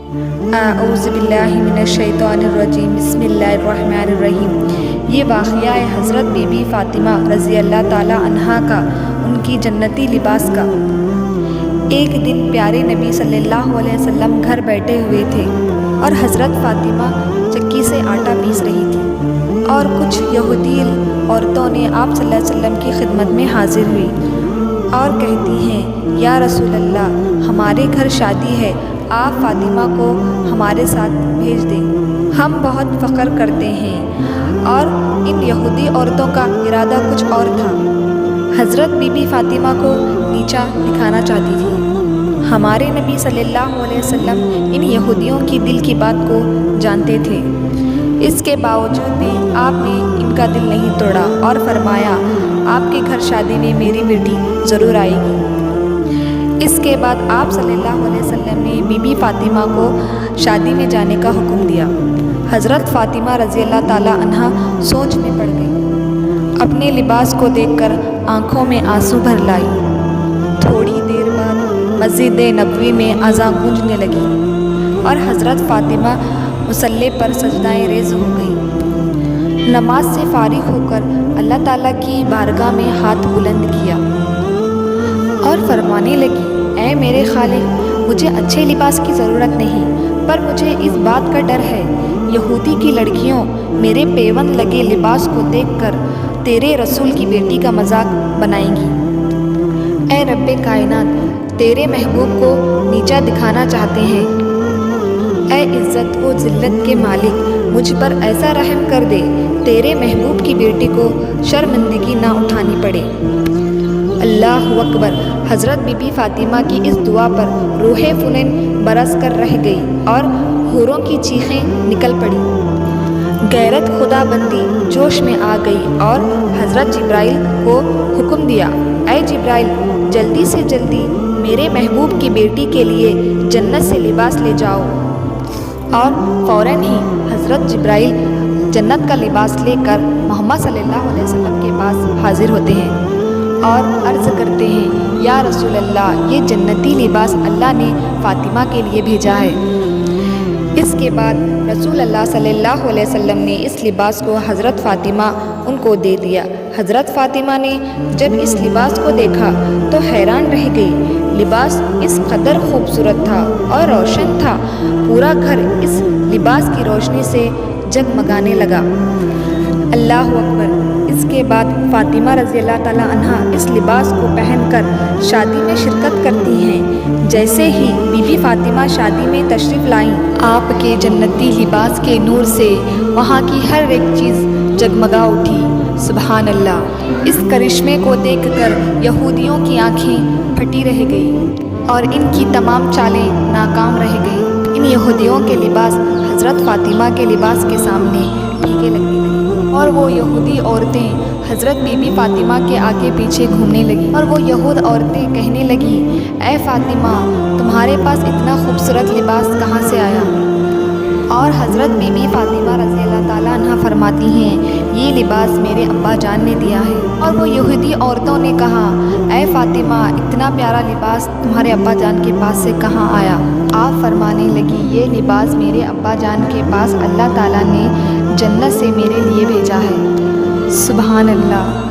اعوذ باللہ من الشیطان الرجیم، بسم اللہ الرحمن الرحیم۔ یہ واقعہ ہے حضرت بی بی فاطمہ رضی اللہ تعالی عنہا کا، ان کی جنتی لباس کا۔ ایک دن پیارے نبی صلی اللہ علیہ وسلم گھر بیٹھے ہوئے تھے اور حضرت فاطمہ چکی سے آٹا پیس رہی تھی، اور کچھ یہودی عورتوں نے آپ صلی اللہ علیہ وسلم کی خدمت میں حاضر ہوئی اور کہتی ہیں، یا رسول اللہ، ہمارے گھر شادی ہے، آپ فاطمہ کو ہمارے ساتھ بھیج دیں، ہم بہت فخر کرتے ہیں۔ اور ان یہودی عورتوں کا ارادہ کچھ اور تھا۔ حضرت بی بی فاطمہ کو نیچا دکھانا چاہتی تھی۔ ہمارے نبی صلی اللہ علیہ وسلم ان یہودیوں کی دل کی بات کو جانتے تھے، اس کے باوجود بھی آپ نے ان کا دل نہیں توڑا اور فرمایا، آپ کے گھر شادی میں میری بیٹی ضرور آئے گی۔ اس کے بعد آپ صلی اللہ علیہ وسلم نے بی بی فاطمہ کو شادی میں جانے کا حکم دیا۔ حضرت فاطمہ رضی اللہ تعالی عنہا سوچ میں پڑ گئی، اپنے لباس کو دیکھ کر آنکھوں میں آنسو بھر لائی۔ تھوڑی دیر بعد مسجد نبوی میں اذان گونجنے لگی اور حضرت فاطمہ مصلی پر سجدہ ریز ہو گئی۔ نماز سے فارغ ہو کر اللہ تعالیٰ کی بارگاہ میں ہاتھ بلند کیا اور فرمانے لگی، اے میرے خالق، مجھے اچھے لباس کی ضرورت نہیں، پر مجھے اس بات کا ڈر ہے، یہودی کی لڑکیوں میرے پیوند لگے لباس کو دیکھ کر تیرے رسول کی بیٹی کا مذاق بنائیں گی۔ اے رب کائنات، تیرے محبوب کو نیچا دکھانا چاہتے ہیں، اے عزت و ذلت کے مالک، مجھ پر ایسا رحم کر دے، تیرے محبوب کی بیٹی کو شرمندگی نہ اٹھانی پڑے۔ اللہ اکبر۔ حضرت بی بی فاطمہ کی اس دعا پر روح فنن برس کر رہ گئی اور حوروں کی چیخیں نکل پڑی۔ غیرت خدا بندی جوش میں آ گئی اور حضرت جبرائیل کو حکم دیا، اے جبرائیل، جلدی سے جلدی میرے محبوب کی بیٹی کے لیے جنت سے لباس لے جاؤ۔ اور فوراً ہی حضرت جبرائیل جنت کا لباس لے کر محمد صلی اللہ علیہ وسلم کے پاس حاضر ہوتے ہیں اور عرض کرتے ہیں، یا رسول اللہ، یہ جنتی لباس اللہ نے فاطمہ کے لیے بھیجا ہے۔ اس کے بعد رسول اللہ صلی اللہ علیہ وسلم نے اس لباس کو حضرت فاطمہ ان کو دے دیا۔ حضرت فاطمہ نے جب اس لباس کو دیکھا تو حیران رہ گئی۔ لباس اس قدر خوبصورت تھا اور روشن تھا، پورا گھر اس لباس کی روشنی سے جگمگانے لگا۔ اللہ اکبر۔ اس کے بعد فاطمہ رضی اللہ تعالی عنہا اس لباس کو پہن کر شادی میں شرکت کرتی ہیں۔ جیسے ہی بی بی فاطمہ شادی میں تشریف لائیں، آپ کے جنتی لباس کے نور سے وہاں کی ہر ایک چیز جگمگا اٹھی۔ سبحان اللہ۔ اس کرشمے کو دیکھ کر یہودیوں کی آنکھیں پھٹی رہ گئی اور ان کی تمام چالیں ناکام رہ گئیں۔ ان یہودیوں کے لباس حضرت فاطمہ کے لباس کے سامنے پھیکے لگنے لگے اور وہ یہودی عورتیں حضرت بی بی فاطمہ کے آگے پیچھے گھومنے لگیں اور وہ یہود عورتیں کہنے لگیں، اے فاطمہ، تمہارے پاس اتنا خوبصورت لباس کہاں سے آیا؟ اور حضرت بی بی فاطمہ رضی اللہ تعالیٰ عنہ فرماتی ہیں، یہ لباس میرے ابا جان نے دیا ہے۔ اور وہ یہودی عورتوں نے کہا، اے فاطمہ، اتنا پیارا لباس تمہارے ابا جان کے پاس سے کہاں آیا؟ آپ فرمانے لگی، یہ لباس میرے ابا جان کے پاس اللہ تعالیٰ نے جنت سے میرے لیے بھیجا ہے۔ سبحان اللہ۔